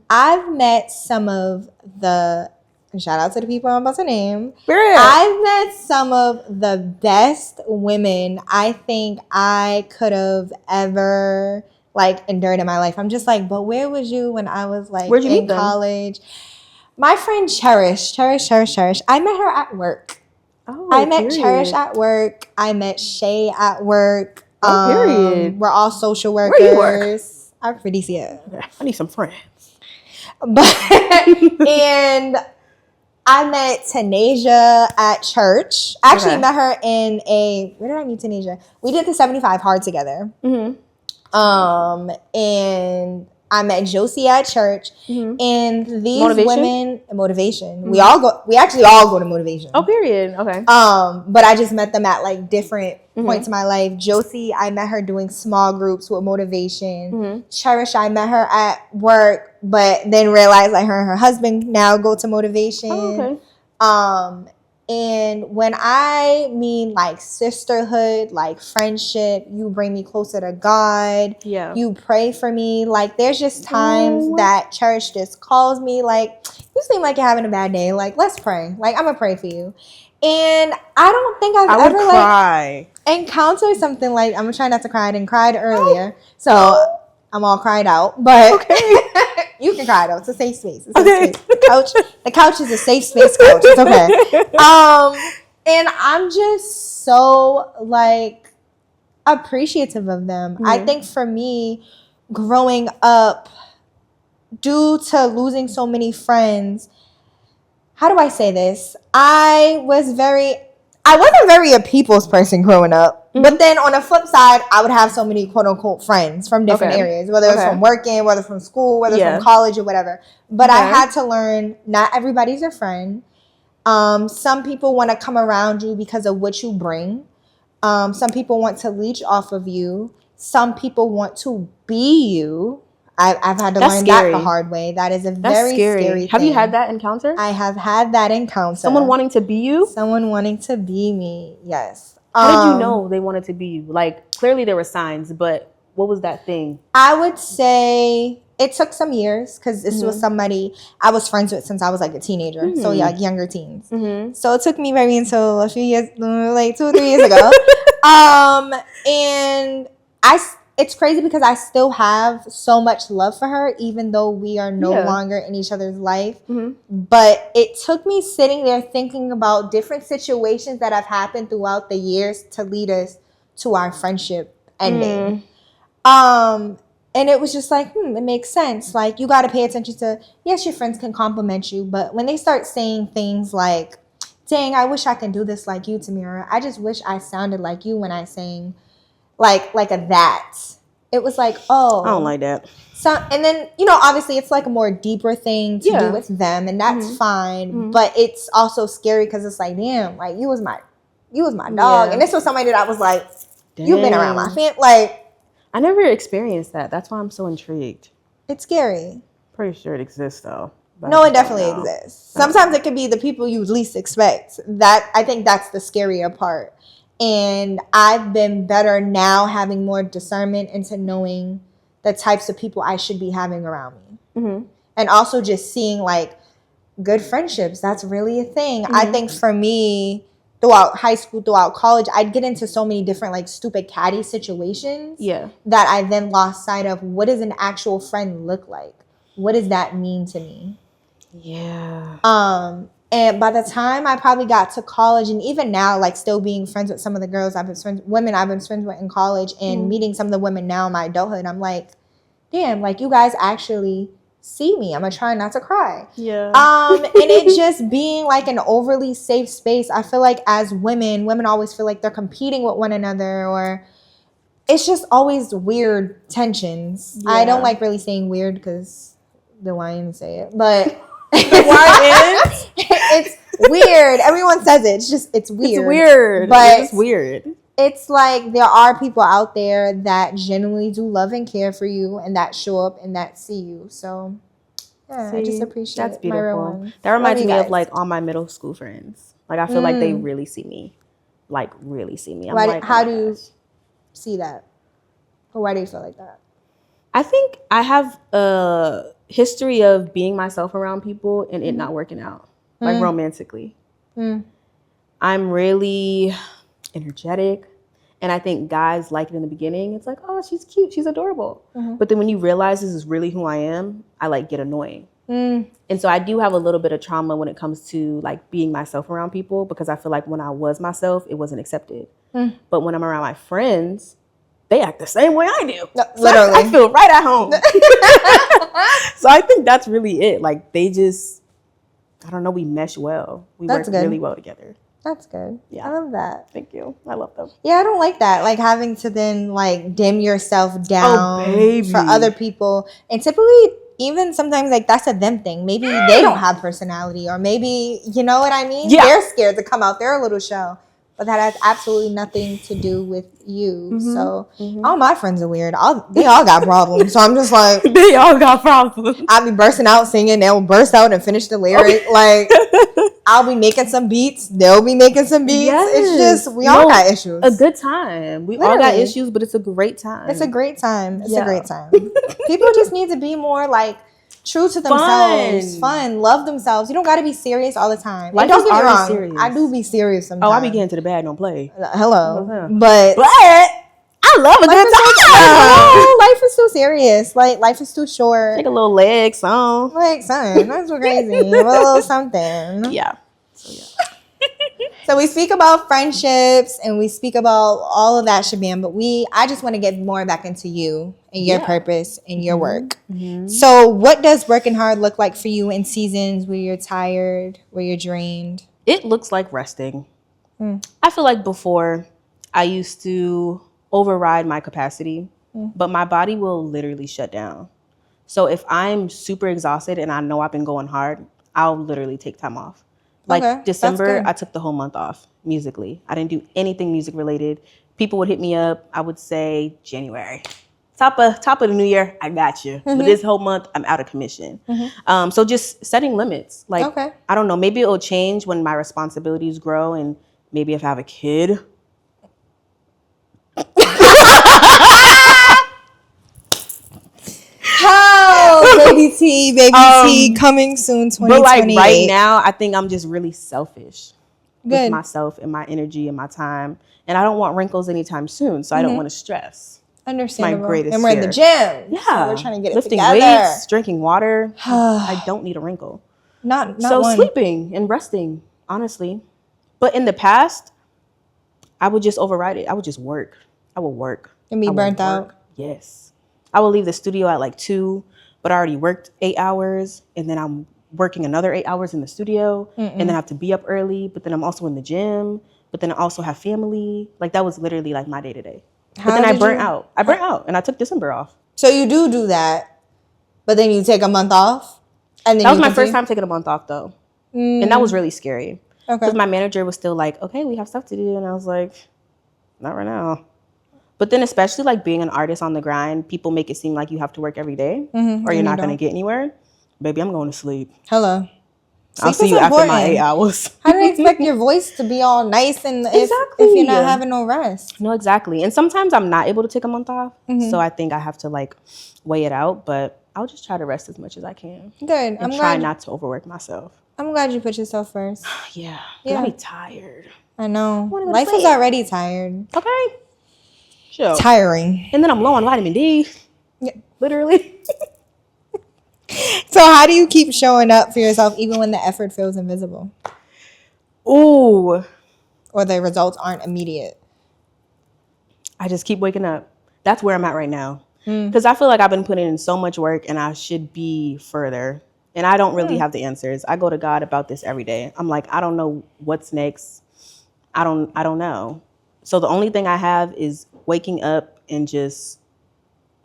I've met some of the, shout out to the people I'm about to name. I've met some of the best women I think I could have ever like endured in my life. I'm just like, but where was you when I was like in college? My friend Cherish. I met her at work. I met Cherish at work. I met Shay at work. Period. We're all social workers. Where you work? I'm for DCF. I need some friends. But and I met Tanasia at church. I actually met her in where did I meet Tanasia? We did the 75 hard together. And I met Josie at church, and these women, motivation. We actually all go to motivation. Oh, period. Okay. But I just met them at like different points in my life. Josie, I met her doing small groups with motivation. Cherish, I met her at work, but then realized like her and her husband now go to motivation. Oh, okay. And when I mean like sisterhood, like friendship, you bring me closer to God. Yeah. You pray for me. Like there's just times that Cherish just calls me like, you seem like you're having a bad day. Like, let's pray. Like, I'm going to pray for you. And I don't think I've ever like encountered something like, I'm trying not to cry. I didn't cry earlier. So I'm all cried out. But you can cry though. It's a safe space. It's a safe space. The couch is a safe space couch. It's okay. And I'm just so like appreciative of them. I think for me, growing up, due to losing so many friends, how do I say this? I wasn't very a people's person growing up. But then on the flip side, I would have so many quote unquote friends from different areas, whether it's from working, whether from school, whether it's from college or whatever. But I had to learn not everybody's your friend. Some people want to come around you because of what you bring. Some people want to leech off of you. Some people want to be you. I've had to learn that the hard way. That is a very scary thing. Have you had that encounter? I have had that encounter. Someone wanting to be you? Someone wanting to be me, yes. How did you know they wanted to be you? Like, clearly there were signs, but what was that thing? I would say it took some years because this was somebody I was friends with since I was like a teenager. So yeah, like younger teens. So it took me maybe until a few years, like 2 or 3 years ago. And it's crazy because I still have so much love for her, even though we are no longer in each other's life. But it took me sitting there thinking about different situations that have happened throughout the years to lead us to our friendship ending. And it was just like, it makes sense. Like, you got to pay attention to, yes, your friends can compliment you, but when they start saying things like, dang, I wish I could do this like you, Tamera. I just wish I sounded like you when I sang like a that. It was like, oh. I don't like that. So, and then, obviously it's like a more deeper thing to do with them, and that's fine. But it's also scary because it's like, damn, like you was my dog. And this was somebody that I was like, you've been around my family. Like, I never experienced that. That's why I'm so intrigued. It's scary. Pretty sure it exists though. No, it definitely exists. Sometimes it could be the people you least expect. I think that's the scarier part. And I've been better now, having more discernment into knowing the types of people I should be having around me. And also just seeing like good friendships. That's really a thing. I think for me, throughout high school, throughout college, I'd get into so many different like stupid catty situations that I then lost sight of what does an actual friend look like? What does that mean to me? Yeah. And by the time I probably got to college, and even now, like still being friends with some of the girls women I've been friends with in college, and meeting some of the women now in my adulthood, I'm like, damn, like you guys actually see me. I'm gonna try not to cry. Yeah. And it just being like an overly safe space. I feel like as women always feel like they're competing with one another, or it's just always weird tensions. I don't like really saying weird because the YNs say it, but. It's weird. Everyone says it. It's weird. It's weird. But it's weird. It's like there are people out there that genuinely do love and care for you, and that show up and that see you. So yeah, I just appreciate that's beautiful. My real ones. That reminds me of like all my middle school friends. Like I feel like they really see me. Like really see me. How do you see that? Or why do you feel like that? I think I have a history of being myself around people and it not working out, like romantically. I'm really energetic, and I think guys like it in the beginning. It's like, oh, she's cute, she's adorable. But then when you realize this is really who I am, I like get annoying. And so I do have a little bit of trauma when it comes to like being myself around people, because I feel like when I was myself, it wasn't accepted. But when I'm around my friends, they act the same way I do. No, so literally. I feel right at home. So I think that's really it. Like they just, I don't know, we mesh well. We work really well together. That's good. Yeah. I love that. Thank you. I love them. Yeah, I don't like that. Like having to then like dim yourself down for other people. And typically, even sometimes like that's a them thing. Maybe they don't have personality, or maybe, you know what I mean? Yeah. They're scared to come out their little show. But that has absolutely nothing to do with you. So all my friends are weird. They all got problems. So I'm just like, they all got problems. I'll be bursting out singing. They'll burst out and finish the lyric. Like I'll be making some beats. They'll be making some beats. Yes. It's just we all got issues. A good time. We all got issues, but it's a great time. It's a great time. It's a great time. People just need to be more like true to themselves, fun, love themselves. You don't got to be serious all the time. Like, don't get me wrong, serious. I do be serious sometimes. Oh, I be getting to the bad, don't play. Hello, but I love a good time. Life is too serious. Like life is too short. Take a little leg song. Like son, that's so crazy. A little something. Yeah. So yeah. So we speak about friendships and we speak about all of that shabam, but I just want to get more back into you and your purpose and your work. So what does working hard look like for you in seasons where you're tired, where you're drained? It looks like resting. I feel like before I used to override my capacity, but my body will literally shut down. So if I'm super exhausted and I know I've been going hard, I'll literally take time off. Like December, I took the whole month off musically. I didn't do anything music related. People would hit me up. I would say January. Top of the new year, I got you. But this whole month, I'm out of commission. So just setting limits. Like, I don't know, maybe it'll change when my responsibilities grow and maybe if I have a kid. Oh, baby T, coming soon, 2028. But like right now, I think I'm just really selfish with myself and my energy and my time. And I don't want wrinkles anytime soon, so I don't want to stress. Understandable. My greatest and we're in the gym. Yeah. So we're trying to get lifting it together. weights, drinking water. I don't need a wrinkle. Not so one. Sleeping and resting, honestly. But in the past, I would just override it. I would just work. I would work. And be burnt out? Yes. I would leave the studio at like 2, but I already worked 8 hours. And then I'm working another 8 hours in the studio. And then I have to be up early. But then I'm also in the gym. But then I also have family. Like that was literally like my day to day. But then I burnt out. I burnt out and I took December off. So you do that, but then you take a month off? And then that was my first time taking a month off though. And that was really scary. Because my manager was still like, okay, we have stuff to do. And I was like, not right now. But then especially like being an artist on the grind, people make it seem like you have to work every day or you're not going to get anywhere. Baby, I'm going to sleep. Hello. I'll see you after my 8 hours. How do you expect your voice to be all nice and if you're not having no rest? No, exactly. And sometimes I'm not able to take a month off. So I think I have to like weigh it out. But I'll just try to rest as much as I can. Good. And try not to overwork myself. I'm glad you put yourself first. Yeah. I'll be tired. I know. Life is already tired. Okay. Sure. Tiring. And then I'm low on vitamin D. Yeah. Literally. So how do you keep showing up for yourself even when the effort feels invisible? Ooh. Or the results aren't immediate? I just keep waking up. That's where I'm at right now. Because I feel like I've been putting in so much work and I should be further. And I don't really have the answers. I go to God about this every day. I'm like, I don't know what's next. I don't know. So the only thing I have is waking up and just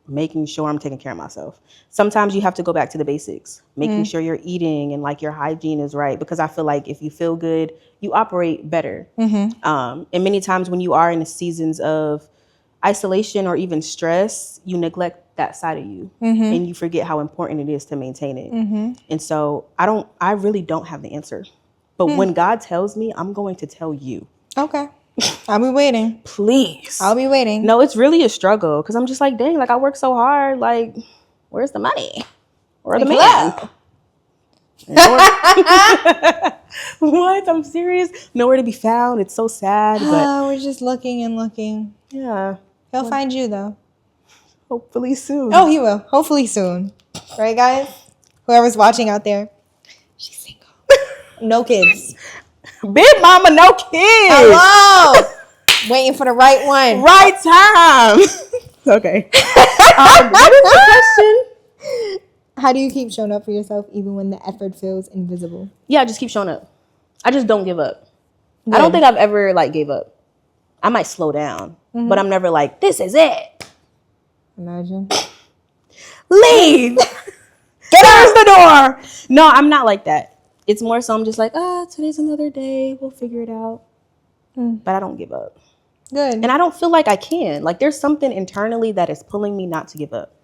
making sure I'm taking care of myself. Sometimes you have to go back to the basics, making sure you're eating and like your hygiene is right. Because I feel like if you feel good, you operate better. And many times when you are in the seasons of isolation or even stress, you neglect that side of you and you forget how important it is to maintain it. And so I really don't have the answer. But when God tells me, I'm going to tell you. Okay. I'll be waiting. Please. I'll be waiting. No, it's really a struggle because I'm just like, dang, like I work so hard. Like, where's the money? Where are the man? What? I'm serious. Nowhere to be found. It's so sad. But we're just looking and looking. Yeah. He'll find you though. Hopefully soon. Oh, he will. Hopefully soon. Right, guys? Whoever's watching out there. She's single. No kids. Big mama, no kids. Hello. Waiting for the right one. Right time. Okay. What is the question? How do you keep showing up for yourself even when the effort feels invisible? Yeah, I just keep showing up. I just don't give up. Good. I don't think I've ever like gave up. I might slow down, but I'm never like, this is it. Imagine. Leave. There's the door. No, I'm not like that. It's more so I'm just like, today's another day. We'll figure it out. But I don't give up. Good. And I don't feel like I can. Like there's something internally that is pulling me not to give up.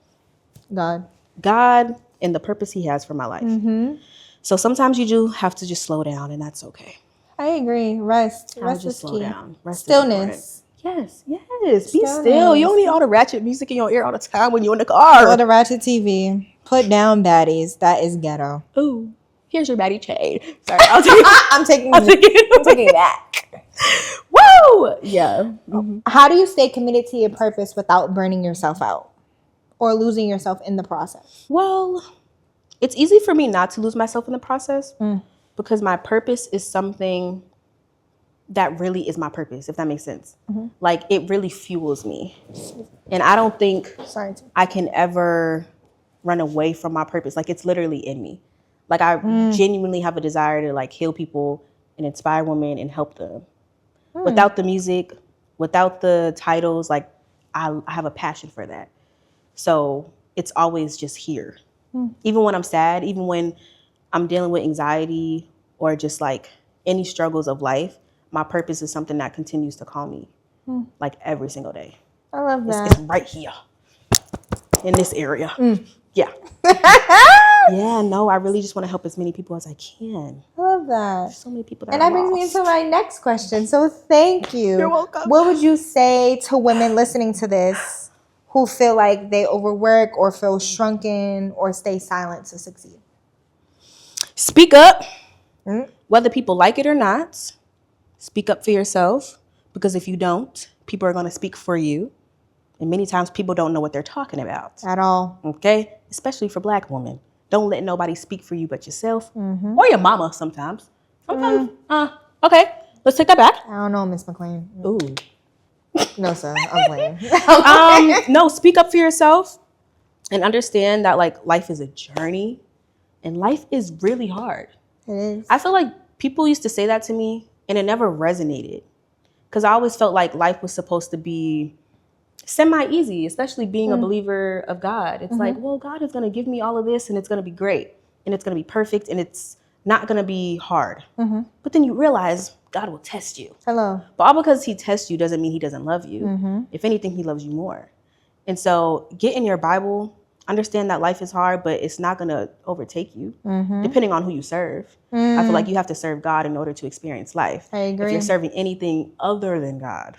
God and the purpose he has for my life. So sometimes you do have to just slow down and that's okay. I agree. Rest just is slow key. Down. Rest Stillness. Yes. Be still. You don't need all the ratchet music in your ear all the time when you're in the car. Or the ratchet TV. Put down baddies. That is ghetto. Ooh. Here's your baddie shade. Sorry, I'll take it. I'm taking it back. Woo! Yeah. How do you stay committed to your purpose without burning yourself out or losing yourself in the process? Well, it's easy for me not to lose myself in the process because my purpose is something that really is my purpose, if that makes sense. Mm-hmm. Like, it really fuels me. And I don't think I can ever run away from my purpose. Like, it's literally in me. Like, I genuinely have a desire to, like, heal people and inspire women and help them. Without the music, without the titles, like, I have a passion for that. So it's always just here. Even when I'm sad, even when I'm dealing with anxiety or just, like, any struggles of life, my purpose is something that continues to call me, like, every single day. I love that. It's right here in this area. Yeah. Yeah, no, I really just want to help as many people as I can. I love that. There's so many people that and are that brings me lost. into my next question. So thank you. You're welcome. What would you say to women listening to this who feel like they overwork or feel shrunken or stay silent to succeed? Speak up, whether people like it or not. Speak up for yourself, because if you don't, people are going to speak for you. And many times people don't know what they're talking about. At all. Okay? Especially for Black women. Don't let nobody speak for you but yourself. Or your mama sometimes. Sometimes, okay, let's take that back. I don't know, Miss McLean. Ooh. No, sir, I'm playing. No, speak up for yourself and understand that, like, life is a journey and life is really hard. It is. I feel like people used to say that to me and it never resonated, because I always felt like life was supposed to be semi-easy, especially being a believer of God. It's like, well, God is going to give me all of this and it's going to be great and it's going to be perfect and it's not going to be hard. But then you realize God will test you. Hello. But all because he tests you doesn't mean he doesn't love you. If anything, he loves you more. And so get in your Bible, understand that life is hard, but it's not going to overtake you, depending on who you serve. I feel like you have to serve God in order to experience life. I agree. If you're serving anything other than God,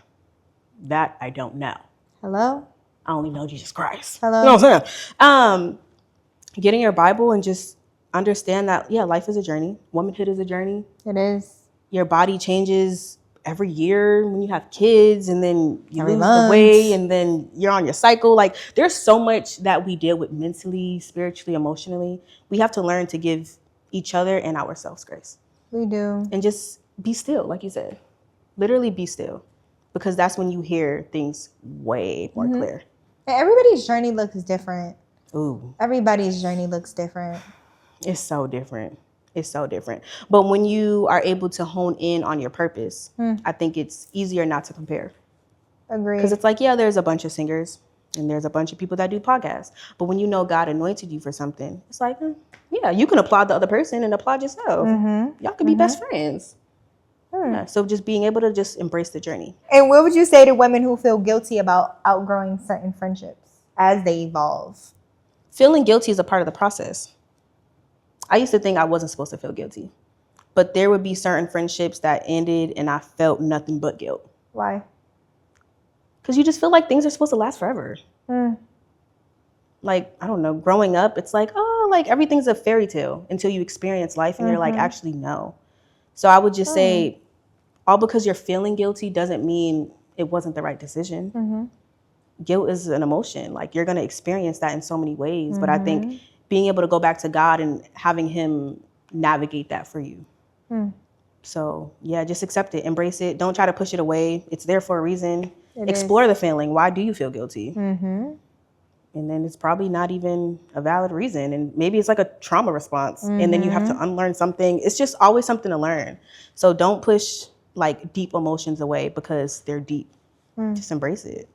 that I don't know. Hello? I only know Jesus Christ. Hello? You know what I'm saying? Get in your Bible and just understand that, yeah, life is a journey. Womanhood is a journey. It is. Your body changes every year when you have kids, and then you Every lose month. the weight, and then you're on your cycle. Like, there's so much that we deal with mentally, spiritually, emotionally. We have to learn to give each other and ourselves grace. We do. And just be still, like you said. Literally be still. Because that's when you hear things way more clear. And everybody's journey looks different. Ooh. Everybody's journey looks different. It's so different. It's so different. But when you are able to hone in on your purpose, I think it's easier not to compare. Agreed. Because it's like, yeah, there's a bunch of singers and there's a bunch of people that do podcasts. But when you know God anointed you for something, it's like, yeah, you can applaud the other person and applaud yourself. Y'all could be best friends. Yeah, so just being able to just embrace the journey. And what would you say to women who feel guilty about outgrowing certain friendships as they evolve? Feeling guilty is a part of the process. I used to think I wasn't supposed to feel guilty. But there would be certain friendships that ended and I felt nothing but guilt. Why? Because you just feel like things are supposed to last forever. Like, I don't know, growing up, it's like, oh, like everything's a fairy tale until you experience life and you're like, actually, no. So I would just say, all because you're feeling guilty doesn't mean it wasn't the right decision. Guilt is an emotion. Like, you're going to experience that in so many ways. But I think being able to go back to God and having him navigate that for you. So, yeah, just accept it. Embrace it. Don't try to push it away. It's there for a reason. Explore the feeling. Why do you feel guilty? And then it's probably not even a valid reason. And maybe it's like a trauma response. And then you have to unlearn something. It's just always something to learn. So don't push like deep emotions away because they're deep. Just embrace it.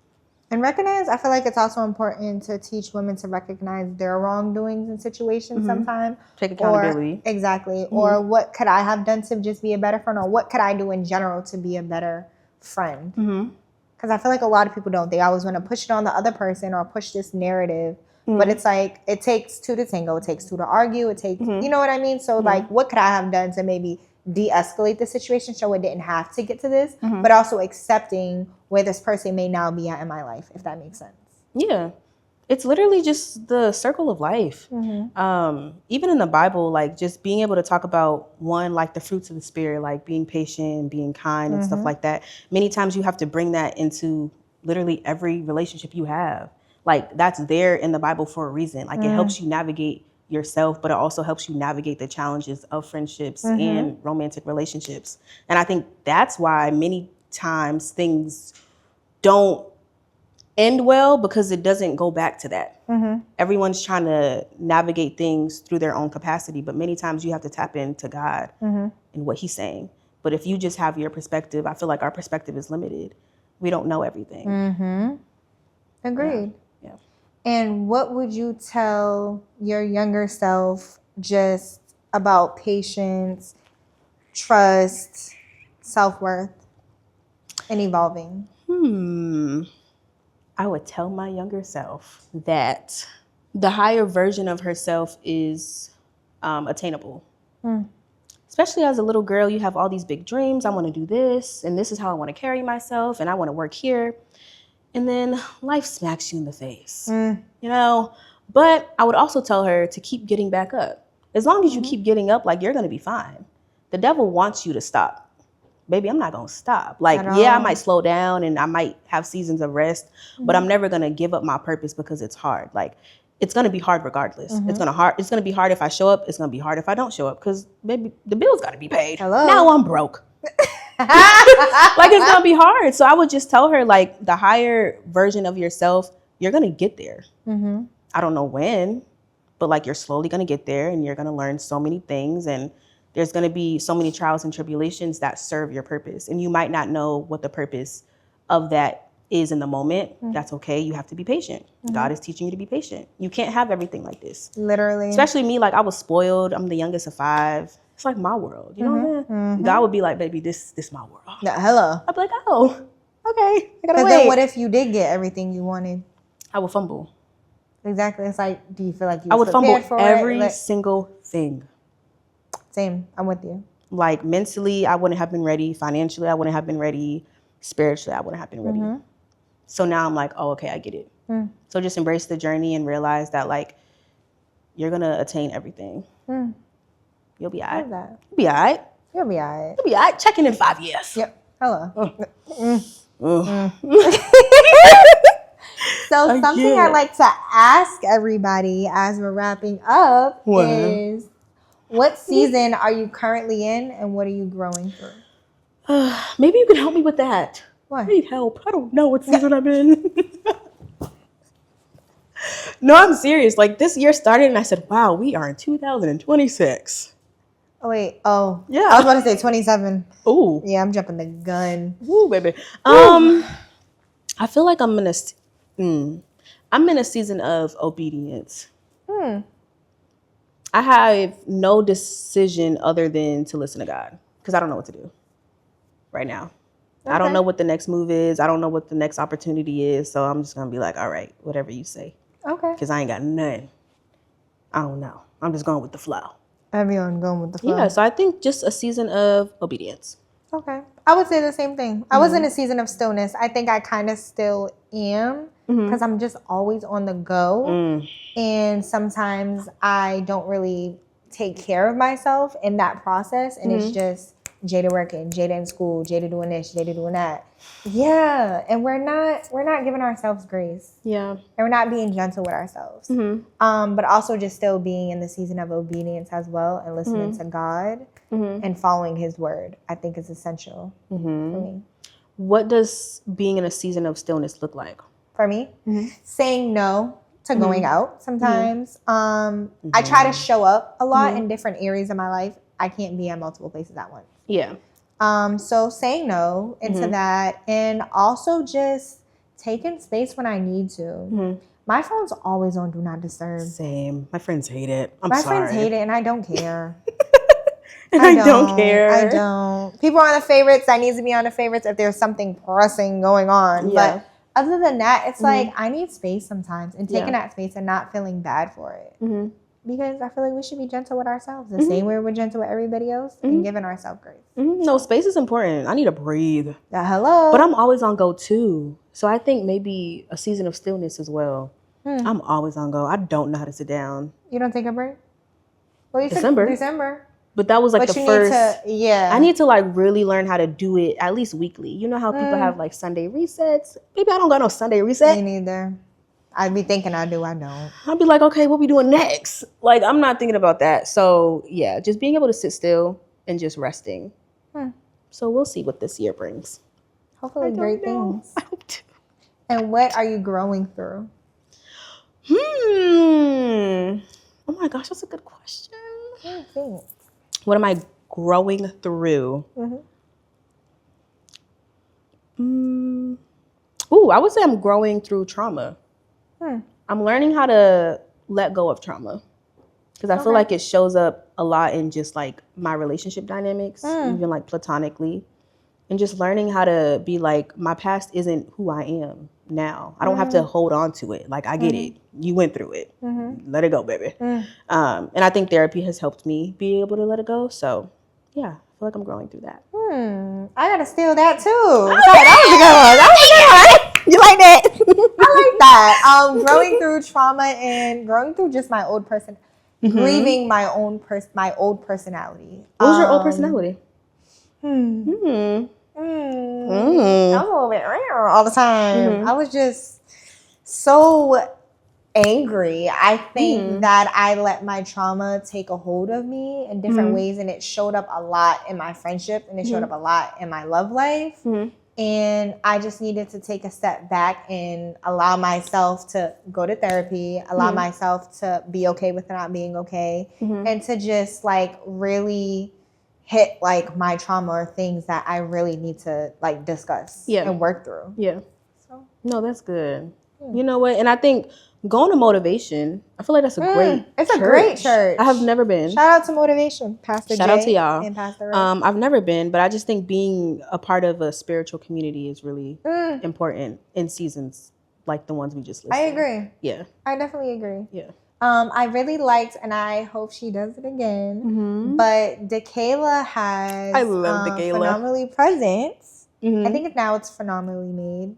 And recognize, I feel like it's also important to teach women to recognize their wrongdoings in situations sometimes. Take accountability. Exactly. Or what could I have done to just be a better friend? Or what could I do in general to be a better friend? Because I feel like a lot of people don't. They always want to push it on the other person or push this narrative. But it's like, it takes two to tango. It takes two to argue. It takes, you know what I mean? So like, what could I have done to maybe de-escalate the situation so it didn't have to get to this? But also accepting where this person may now be at in my life, if that makes sense. Yeah. It's literally just the circle of life. Even in the Bible, like just being able to talk about one, like the fruits of the spirit, like being patient, being kind and stuff like that. Many times you have to bring that into literally every relationship you have. Like that's there in the Bible for a reason. Like it helps you navigate yourself, but it also helps you navigate the challenges of friendships and romantic relationships. And I think that's why many times things don't end well, because it doesn't go back to that. Everyone's trying to navigate things through their own capacity, but many times you have to tap into God and what he's saying. But if you just have your perspective, I feel like our perspective is limited. We don't know everything. Agreed. Yeah. And what would you tell your younger self just about patience, trust, self-worth, and evolving? I would tell my younger self that the higher version of herself is attainable. Especially as a little girl, you have all these big dreams. I want to do this, and this is how I want to carry myself, and I want to work here. And then life smacks you in the face, you know? But I would also tell her to keep getting back up. As long as you keep getting up, like, you're going to be fine. The devil wants you to stop. Baby, I'm not going to stop. Like, yeah, I might slow down and I might have seasons of rest, but I'm never going to give up my purpose because it's hard. Like, it's going to be hard regardless. It's going to be hard if I show up. It's going to be hard if I don't show up, because baby, the bills got to be paid. Now I'm broke. Like, it's gonna be hard. So I would just tell her, like, the higher version of yourself, you're gonna get there. I don't know when, but like, you're slowly gonna get there, and you're gonna learn so many things, and there's gonna be so many trials and tribulations that serve your purpose. And you might not know what the purpose of that is in the moment. That's okay. You have to be patient. God is teaching you to be patient. You can't have everything like this. Literally. Especially me, like, I was spoiled. I'm the youngest of 5. It's like my world, you know what I'm saying? God would be like, baby, this my world. Hello. I'd be like, oh, okay, I gotta wait. Then what if you did get everything you wanted? I would fumble. Exactly. It's like, do you feel like you I would fumble for every it? single thing. Same. I'm with you. Like, mentally, I wouldn't have been ready. Financially, I wouldn't have been ready. Spiritually, I wouldn't have been ready. So now I'm like, oh, okay, I get it. So just embrace the journey and realize that, like, you're gonna attain everything. You'll be all right. You'll be all right. You'll be all right. You'll be all right. Check in 5 years. Yep. Hello. So something I like to ask everybody as we're wrapping up is, what season are you currently in, and what are you growing through? Maybe you can help me with that. What? I need help. I don't know what season I'm in. No, I'm serious. Like, this year started and I said, wow, we are in 2026. Oh, wait. Oh. Yeah. I was about to say 27. Ooh. Yeah, I'm jumping the gun. Ooh, baby. I feel like I'm in a season of obedience. I have no decision other than to listen to God, because I don't know what to do right now. Okay. I don't know what the next move is. I don't know what the next opportunity is. So I'm just going to be like, all right, whatever you say. Okay. Because I ain't got nothing. I don't know. I'm just going with the flow. Everyone going with the flow. Yeah, so I think just a season of obedience. Okay. I would say the same thing. I was in a season of stillness. I think I kind of still am, because I'm just always on the go. And sometimes I don't really take care of myself in that process. And it's just Jada working, Jada in school, Jada doing this, Jada doing that. Yeah. And we're not giving ourselves grace. Yeah. And we're not being gentle with ourselves. But also just still being in the season of obedience as well, and listening to God and following his word, I think is essential for me. What does being in a season of stillness look like? For me, saying no to going out sometimes. I try to show up a lot in different areas of my life. I can't be at multiple places at once. Yeah. So saying no into that, and also just taking space when I need to. My phone's always on Do Not Disturb. Same. My friends hate it. My friends hate it, and I don't care. And I don't care. I don't. People are on the favorites. I need to be on the favorites if there's something pressing going on. Yeah. But other than that, it's like, I need space sometimes, and taking that space and not feeling bad for it. Because I feel like we should be gentle with ourselves. The same way we're gentle with everybody else, and giving ourselves grace. No, space is important. I need to breathe. Hello. But I'm always on go too. So I think maybe a season of stillness as well. I'm always on go. I don't know how to sit down. You don't take a break? Well, you December. December. But that was like the first. I need to like really learn how to do it at least weekly. You know how people have like Sunday resets? Maybe I don't got no Sunday reset. Me neither. I'd be thinking I do, I don't. I'll be like, okay, what we doing next? Like, I'm not thinking about that. So yeah, just being able to sit still and just resting. So we'll see what this year brings. Hopefully great things. I hope to. And what are you growing through? Oh my gosh, that's a good question. What am I growing through? I would say I'm growing through trauma. I'm learning how to let go of trauma because I feel like it shows up a lot in just like my relationship dynamics, even like platonically, and just learning how to be like, my past isn't who I am now. I don't have to hold on to it. Like, I get it. You went through it. Let it go, baby. And I think therapy has helped me be able to let it go. So yeah, I feel like I'm growing through that. I gotta steal that too. That was a good one. You like that? I like that. Growing through trauma and growing through just my old person, grieving my old personality. What was your old personality? I was a little bit all the time. I was just so angry. I think that I let my trauma take a hold of me in different ways, and it showed up a lot in my friendship, and it showed up a lot in my love life. And I just needed to take a step back and allow myself to go to therapy, allow myself to be okay with not being okay, and to just like really hit like my trauma or things that I really need to like discuss and work through. Yeah. So no, that's good. You know what? And I think going to Motivation, I feel like that's a great It's a great church. I have never been. Shout out to Motivation, Pastor Shout Jay out to y'all. and Pastor Ray. I've never been, but I just think being a part of a spiritual community is really important in seasons like the ones we just listed. I agree. Yeah. I definitely agree. Yeah. I really liked, and I hope she does it again, but DeKayla has Phenomenally Present. I think now it's Phenomenally Made.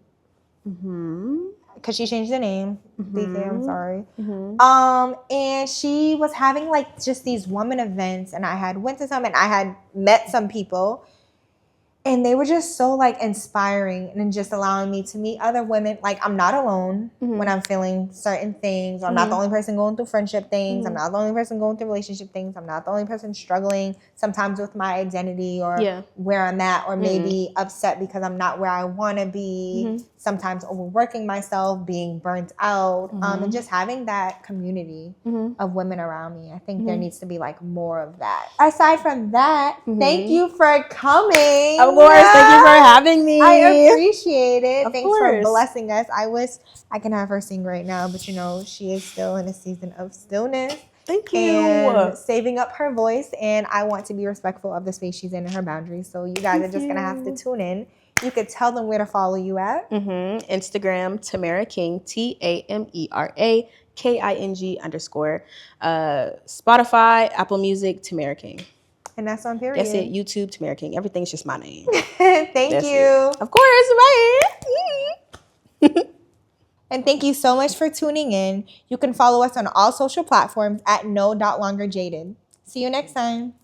Because she changed the name. DK, I'm sorry. And she was having like just these woman events, and I had went to some, and I had met some people, and they were just so like inspiring and just allowing me to meet other women. Like, I'm not alone when I'm feeling certain things. I'm not the only person going through friendship things. I'm not the only person going through relationship things. I'm not the only person struggling sometimes with my identity or where I'm at, or maybe upset because I'm not where I want to be. Sometimes overworking myself, being burnt out, and just having that community of women around me. I think there needs to be like more of that. Aside from that, thank you for coming. Of course, thank you for having me. I appreciate it. Thanks course. for blessing us. I wish I can have her sing right now, but you know, she is still in a season of stillness. Thank you. And saving up her voice, and I want to be respectful of the space she's in and her boundaries. So you guys are just going to have to tune in. You could tell them where to follow you at. Instagram, Tamera King, TAMERA KING_. Spotify, Apple Music, Tamera King. And that's on period. That's it. YouTube, Tamera King. Everything's just my name. Thank you. Of course. Bye. And thank you so much for tuning in. You can follow us on all social platforms at No.LongerJaded. See you next time.